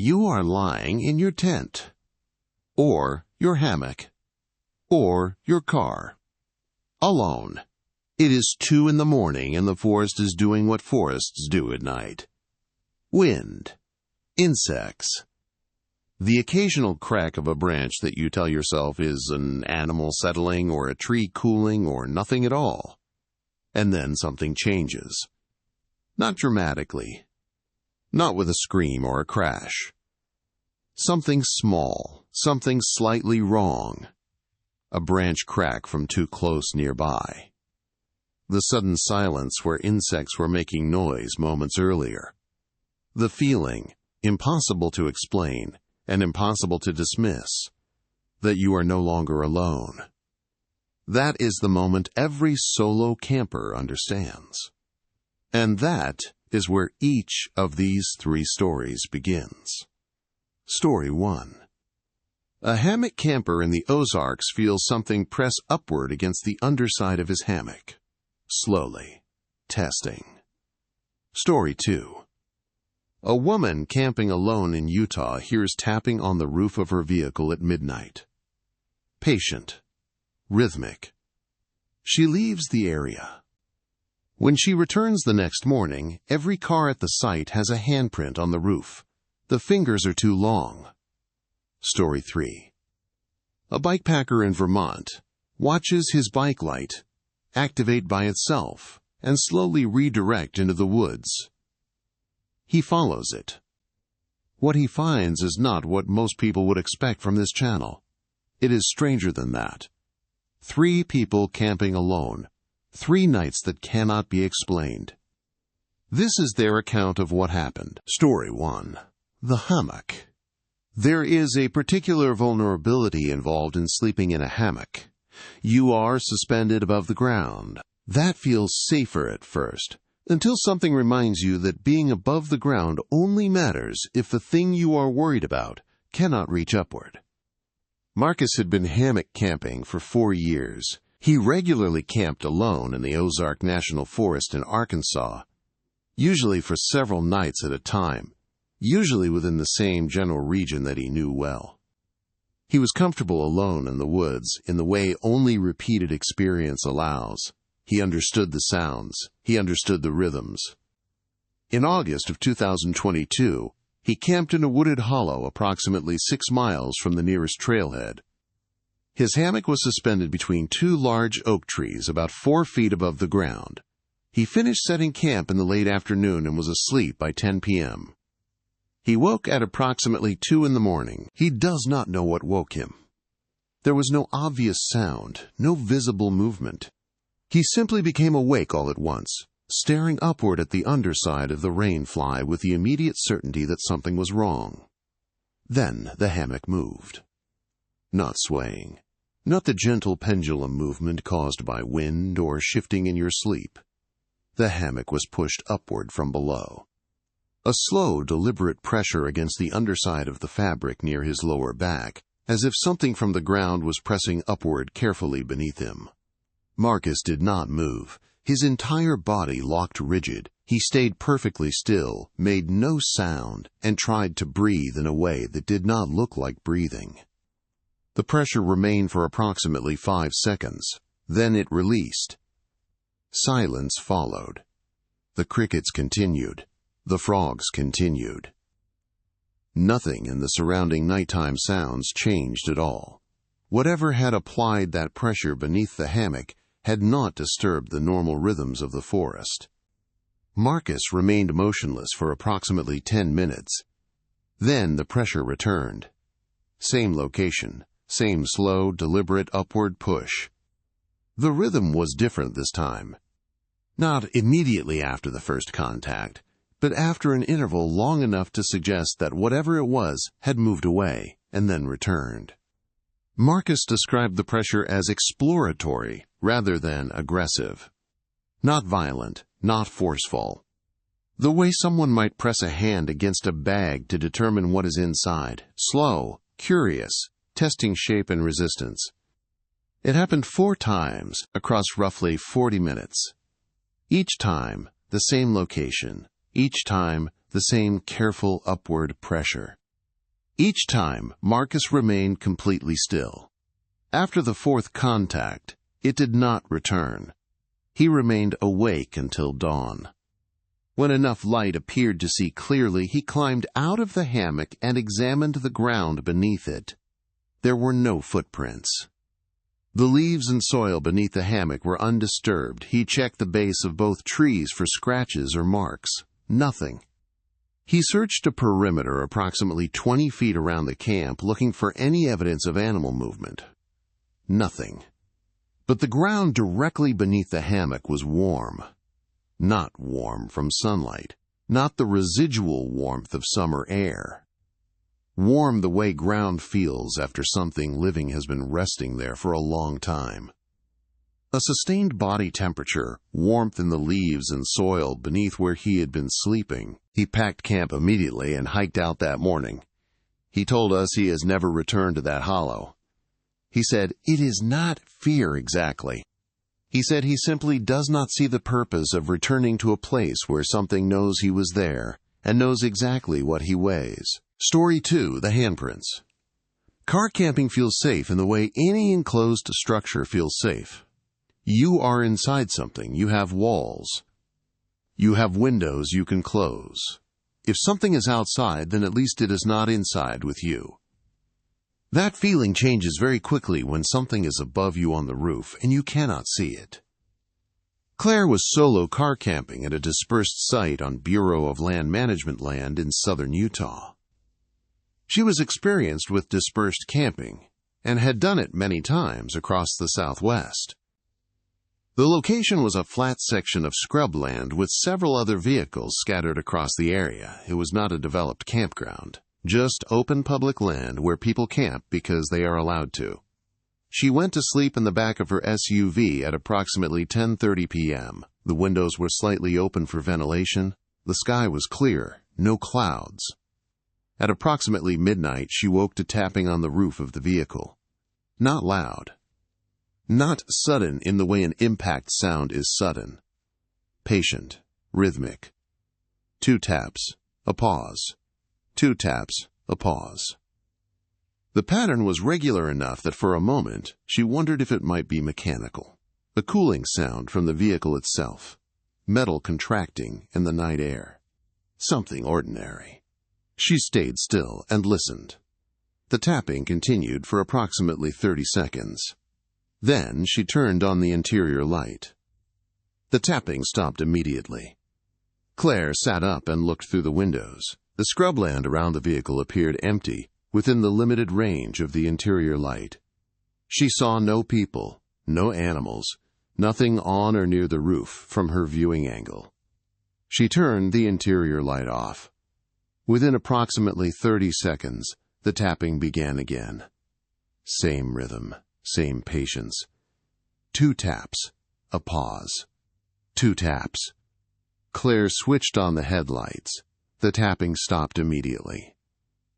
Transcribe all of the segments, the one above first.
You are lying in your tent, or your hammock, or your car, alone. It is 2 in the morning and the forest is doing what forests do at night. Wind, insects, the occasional crack of a branch that you tell yourself is an animal settling or a tree cooling or nothing at all. And then something changes. Not dramatically. Not with a scream or a crash. Something small, something slightly wrong. A branch crack from too close nearby. The sudden silence where insects were making noise moments earlier. The feeling, impossible to explain and impossible to dismiss, that you are no longer alone. That is the moment every solo camper understands. And that is where each of these 3 stories begins. Story 1. A hammock camper in the Ozarks feels something press upward against the underside of his hammock. Slowly. Testing. Story 2. A woman camping alone in Utah hears tapping on the roof of her vehicle at midnight. Patient. Rhythmic. She leaves the area. When she returns the next morning, every car at the site has a handprint on the roof. The fingers are too long. Story 3. A bikepacker in Vermont watches his bike light activate by itself and slowly redirect into the woods. He follows it. What he finds is not what most people would expect from this channel. It is stranger than that. 3 people camping alone. 3 nights that cannot be explained. This is their account of what happened. Story 1. The hammock. There is a particular vulnerability involved in sleeping in a hammock. You are suspended above the ground. That feels safer at first, until something reminds you that being above the ground only matters if the thing you are worried about cannot reach upward. Marcus had been hammock camping for 4 years. He regularly camped alone in the Ozark National Forest in Arkansas, usually for several nights at a time, usually within the same general region that he knew well. He was comfortable alone in the woods in the way only repeated experience allows. He understood the sounds. He understood the rhythms. In August of 2022, he camped in a wooded hollow approximately 6 miles from the nearest trailhead. His hammock was suspended between 2 large oak trees about 4 feet above the ground. He finished setting camp in the late afternoon and was asleep by 10 p.m. He woke at approximately 2 in the morning. He does not know what woke him. There was no obvious sound, no visible movement. He simply became awake all at once, staring upward at the underside of the rain fly with the immediate certainty that something was wrong. Then the hammock moved. Not swaying, not the gentle pendulum movement caused by wind or shifting in your sleep. The hammock was pushed upward from below. A slow, deliberate pressure against the underside of the fabric near his lower back, as if something from the ground was pressing upward carefully beneath him. Marcus did not move. His entire body locked rigid. He stayed perfectly still, made no sound, and tried to breathe in a way that did not look like breathing. The pressure remained for approximately 5 seconds. Then it released. Silence followed. The crickets continued. The frogs continued. Nothing in the surrounding nighttime sounds changed at all. Whatever had applied that pressure beneath the hammock had not disturbed the normal rhythms of the forest. Marcus remained motionless for approximately 10 minutes. Then the pressure returned. Same location, same slow, deliberate upward push. The rhythm was different this time. Not immediately after the first contact, but after an interval long enough to suggest that whatever it was had moved away and then returned. Marcus described the pressure as exploratory rather than aggressive. Not violent, not forceful. The way someone might press a hand against a bag to determine what is inside. Slow, curious, testing shape and resistance. It happened 4 times across roughly 40 minutes. Each time, the same location. Each time, the same careful upward pressure. Each time, Marcus remained completely still. After the fourth contact, it did not return. He remained awake until dawn. When enough light appeared to see clearly, he climbed out of the hammock and examined the ground beneath it. There were no footprints. The leaves and soil beneath the hammock were undisturbed. He checked the base of both trees for scratches or marks. Nothing. He searched a perimeter approximately 20 feet around the camp, looking for any evidence of animal movement. Nothing. But the ground directly beneath the hammock was warm. Not warm from sunlight, not the residual warmth of summer air. Warm the way ground feels after something living has been resting there for a long time. A sustained body temperature, warmth in the leaves and soil beneath where he had been sleeping. He packed camp immediately and hiked out that morning. He told us he has never returned to that hollow. He said, "It is not fear exactly." He said he simply does not see the purpose of returning to a place where something knows he was there and knows exactly what he weighs. Story 2, the handprints. Car camping feels safe in the way any enclosed structure feels safe. You are inside something. You have walls. You have windows you can close. If something is outside, then at least it is not inside with you. That feeling changes very quickly when something is above you on the roof and you cannot see it. Claire was solo car camping at a dispersed site on Bureau of Land Management land in southern Utah. She was experienced with dispersed camping and had done it many times across the Southwest. The location was a flat section of scrubland with several other vehicles scattered across the area. It was not a developed campground. Just open public land where people camp because they are allowed to. She went to sleep in the back of her SUV at approximately 10:30 p.m. The windows were slightly open for ventilation. The sky was clear, no clouds. At approximately midnight, she woke to tapping on the roof of the vehicle. Not loud. Not sudden in the way an impact sound is sudden. Patient, rhythmic. 2 taps, a pause. 2 taps, a pause. The pattern was regular enough that for a moment she wondered if it might be mechanical. A cooling sound from the vehicle itself. Metal contracting in the night air. Something ordinary. She stayed still and listened. The tapping continued for approximately 30 seconds. Then she turned on the interior light. The tapping stopped immediately. Claire sat up and looked through the windows. The scrubland around the vehicle appeared empty, within the limited range of the interior light. She saw no people, no animals, nothing on or near the roof from her viewing angle. She turned the interior light off. Within approximately 30 seconds, the tapping began again. Same rhythm, same patience. 2 taps, a pause. 2 taps. Claire switched on the headlights. The tapping stopped immediately.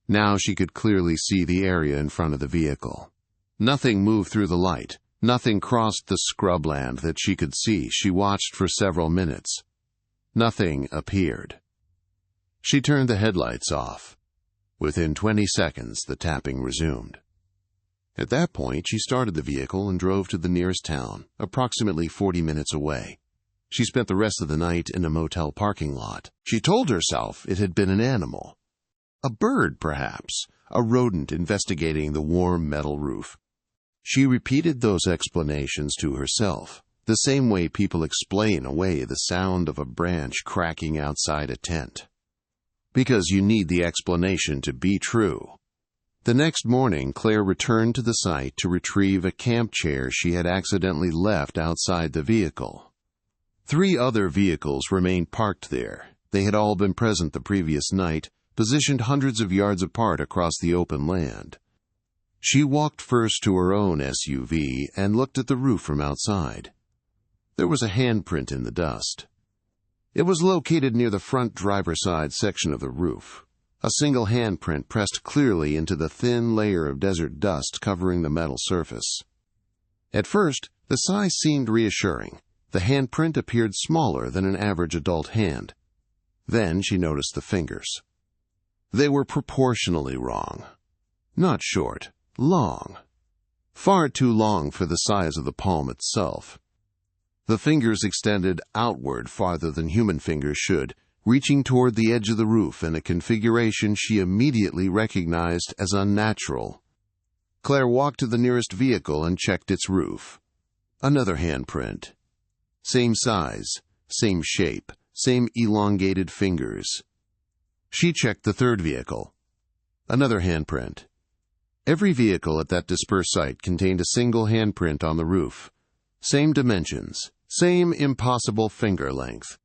Now she could clearly see the area in front of the vehicle. Nothing moved through the light. Nothing crossed the scrubland that she could see. She watched for several minutes. Nothing appeared. She turned the headlights off. Within 20 seconds, the tapping resumed. At that point, she started the vehicle and drove to the nearest town, approximately 40 minutes away. She spent the rest of the night in a motel parking lot. She told herself it had been an animal. A bird, perhaps, a rodent investigating the warm metal roof. She repeated those explanations to herself, the same way people explain away the sound of a branch cracking outside a tent. Because you need the explanation to be true. The next morning, Claire returned to the site to retrieve a camp chair she had accidentally left outside the vehicle. 3 other vehicles remained parked there. They had all been present the previous night, positioned hundreds of yards apart across the open land. She walked first to her own SUV and looked at the roof from outside. There was a handprint in the dust. It was located near the front driver's side section of the roof. A single handprint pressed clearly into the thin layer of desert dust covering the metal surface. At first, the size seemed reassuring. The handprint appeared smaller than an average adult hand. Then she noticed the fingers. They were proportionally wrong. Not short, long. Far too long for the size of the palm itself. The fingers extended outward farther than human fingers should, reaching toward the edge of the roof in a configuration she immediately recognized as unnatural. Claire walked to the nearest vehicle and checked its roof. Another handprint. Same size, same shape, same elongated fingers. She checked the third vehicle. Another handprint. Every vehicle at that dispersed site contained a single handprint on the roof. Same dimensions, same impossible finger length.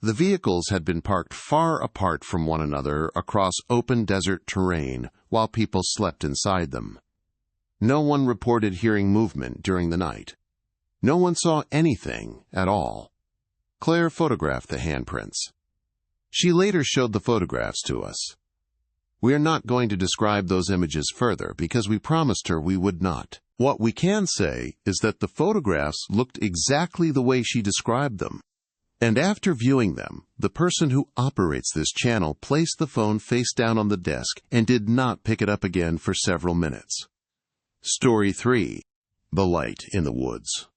The vehicles had been parked far apart from one another across open desert terrain while people slept inside them. No one reported hearing movement during the night. No one saw anything at all. Claire photographed the handprints. She later showed the photographs to us. We are not going to describe those images further because we promised her we would not. What we can say is that the photographs looked exactly the way she described them. And after viewing them, the person who operates this channel placed the phone face down on the desk and did not pick it up again for several minutes. Story 3. The Light in the Woods.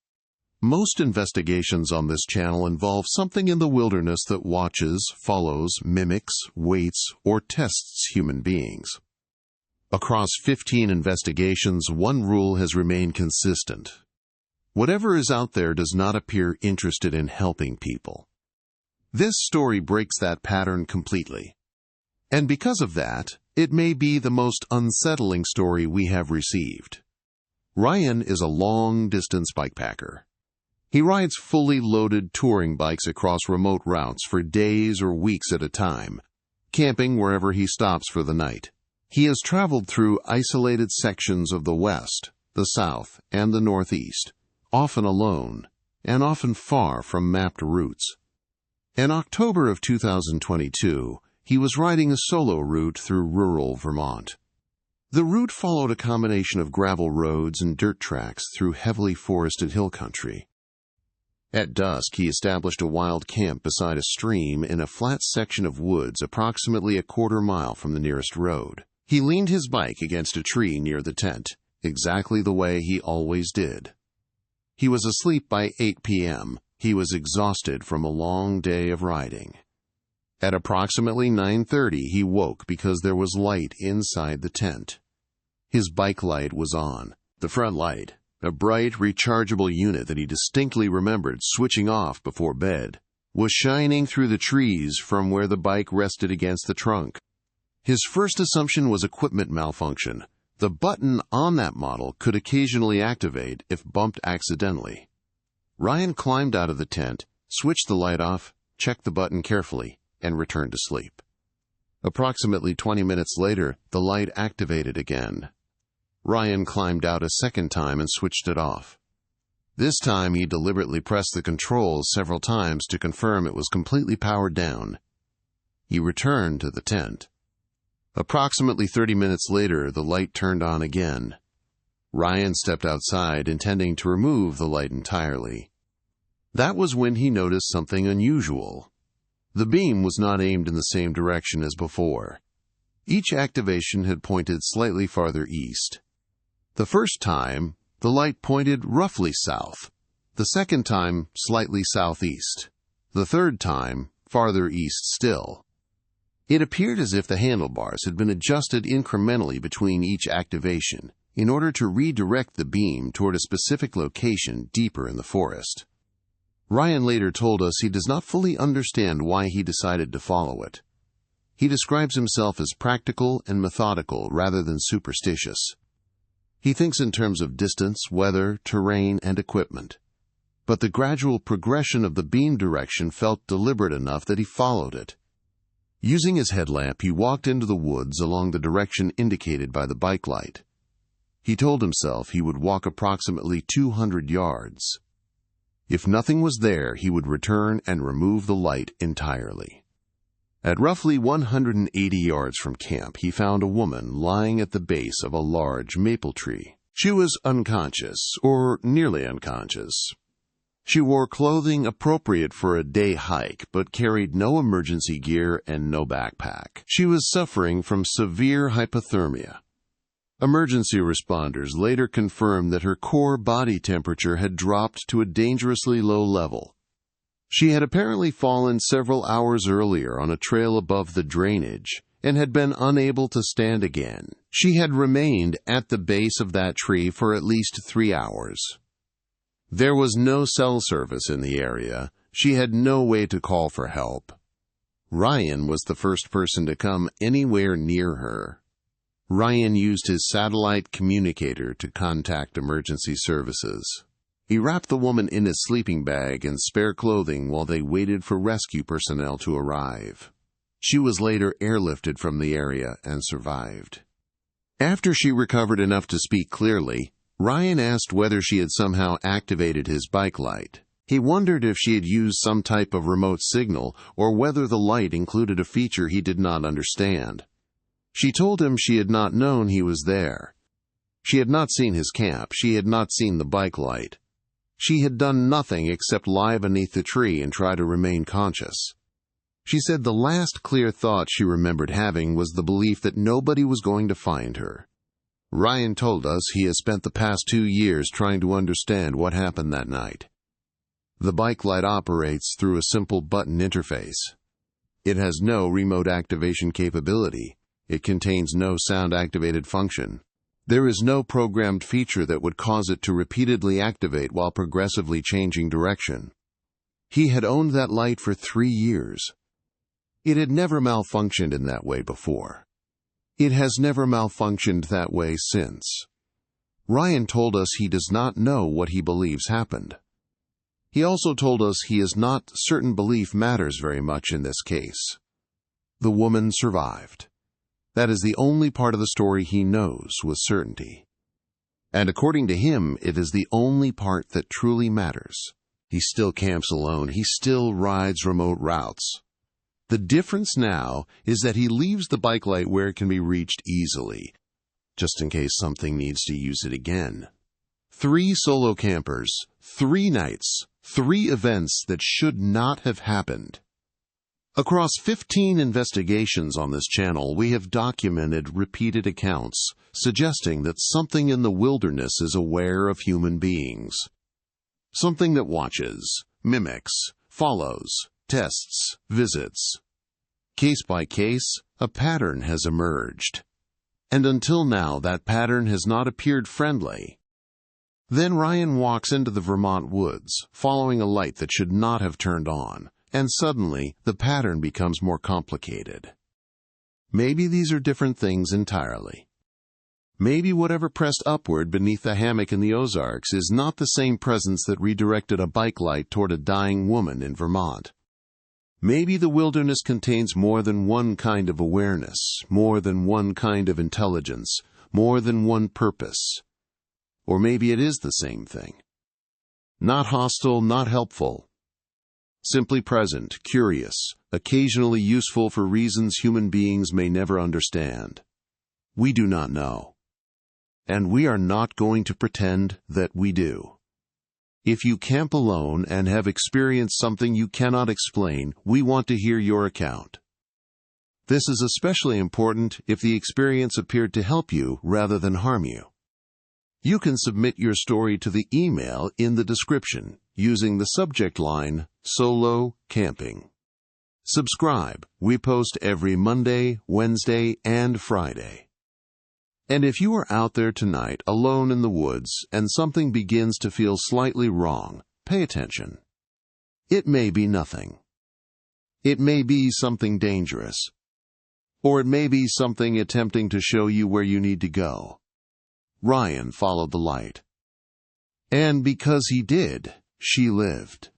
Most investigations on this channel involve something in the wilderness that watches, follows, mimics, waits, or tests human beings. Across 15 investigations, one rule has remained consistent. Whatever is out there does not appear interested in helping people. This story breaks that pattern completely. And because of that, it may be the most unsettling story we have received. Ryan is a long-distance bikepacker. He rides fully loaded touring bikes across remote routes for days or weeks at a time, camping wherever he stops for the night. He has traveled through isolated sections of the West, the South, and the Northeast, often alone, and often far from mapped routes. In October of 2022, he was riding a solo route through rural Vermont. The route followed a combination of gravel roads and dirt tracks through heavily forested hill country. At dusk, he established a wild camp beside a stream in a flat section of woods approximately a quarter-mile from the nearest road. He leaned his bike against a tree near the tent, exactly the way he always did. He was asleep by 8 p.m. He was exhausted from a long day of riding. At approximately 9:30, he woke because there was light inside the tent. His bike light was on, the front light, a bright, rechargeable unit that he distinctly remembered switching off before bed, was shining through the trees from where the bike rested against the trunk. His first assumption was equipment malfunction. The button on that model could occasionally activate if bumped accidentally. Ryan climbed out of the tent, switched the light off, checked the button carefully, and returned to sleep. Approximately 20 minutes later, the light activated again. Ryan climbed out a second time and switched it off. This time he deliberately pressed the controls several times to confirm it was completely powered down. He returned to the tent. Approximately 30 minutes later, the light turned on again. Ryan stepped outside, intending to remove the light entirely. That was when he noticed something unusual. The beam was not aimed in the same direction as before. Each activation had pointed slightly farther east. The first time, the light pointed roughly south. The second time, slightly southeast. The third time, farther east still. It appeared as if the handlebars had been adjusted incrementally between each activation in order to redirect the beam toward a specific location deeper in the forest. Ryan later told us he does not fully understand why he decided to follow it. He describes himself as practical and methodical rather than superstitious. He thinks in terms of distance, weather, terrain, and equipment. But the gradual progression of the beam direction felt deliberate enough that he followed it. Using his headlamp, he walked into the woods along the direction indicated by the bike light. He told himself he would walk approximately 200 yards. If nothing was there, he would return and remove the light entirely. At roughly 180 yards from camp, he found a woman lying at the base of a large maple tree. She was unconscious, or nearly unconscious. She wore clothing appropriate for a day hike, but carried no emergency gear and no backpack. She was suffering from severe hypothermia. Emergency responders later confirmed that her core body temperature had dropped to a dangerously low level. She had apparently fallen several hours earlier on a trail above the drainage and had been unable to stand again. She had remained at the base of that tree for at least 3 hours. There was no cell service in the area. She had no way to call for help. Ryan was the first person to come anywhere near her. Ryan used his satellite communicator to contact emergency services. He wrapped the woman in his sleeping bag and spare clothing while they waited for rescue personnel to arrive. She was later airlifted from the area and survived. After she recovered enough to speak clearly, Ryan asked whether she had somehow activated his bike light. He wondered if she had used some type of remote signal or whether the light included a feature he did not understand. She told him she had not known he was there. She had not seen his camp. She had not seen the bike light. She had done nothing except lie beneath the tree and try to remain conscious. She said the last clear thought she remembered having was the belief that nobody was going to find her. Ryan told us he has spent the past 2 years trying to understand what happened that night. The bike light operates through a simple button interface. It has no remote activation capability. It contains no sound-activated function. There is no programmed feature that would cause it to repeatedly activate while progressively changing direction. He had owned that light for 3 years. It had never malfunctioned in that way before. It has never malfunctioned that way since. Ryan told us he does not know what he believes happened. He also told us he is not certain belief matters very much in this case. The woman survived. That is the only part of the story he knows with certainty. And according to him, it is the only part that truly matters. He still camps alone. He still rides remote routes. The difference now is that he leaves the bike light where it can be reached easily, just in case something needs to use it again. 3 solo campers, 3 nights, 3 events that should not have happened. Across 15 investigations on this channel, we have documented repeated accounts suggesting that something in the wilderness is aware of human beings. Something that watches, mimics, follows, tests, visits. Case by case, a pattern has emerged. And until now, that pattern has not appeared friendly. Then Ryan walks into the Vermont woods, following a light that should not have turned on, and suddenly the pattern becomes more complicated. Maybe these are different things entirely. Maybe whatever pressed upward beneath the hammock in the Ozarks is not the same presence that redirected a bike light toward a dying woman in Vermont. Maybe the wilderness contains more than one kind of awareness, more than one kind of intelligence, more than one purpose. Or maybe it is the same thing. Not hostile, not helpful. Simply present, curious, occasionally useful for reasons human beings may never understand. We do not know. And we are not going to pretend that we do. If you camp alone and have experienced something you cannot explain, we want to hear your account. This is especially important if the experience appeared to help you rather than harm you. You can submit your story to the email in the description using the subject line, Solo Camping. Subscribe. We post every Monday, Wednesday, and Friday. And if you are out there tonight alone in the woods and something begins to feel slightly wrong, pay attention. It may be nothing. It may be something dangerous. Or it may be something attempting to show you where you need to go. Ryan followed the light. And because he did, she lived.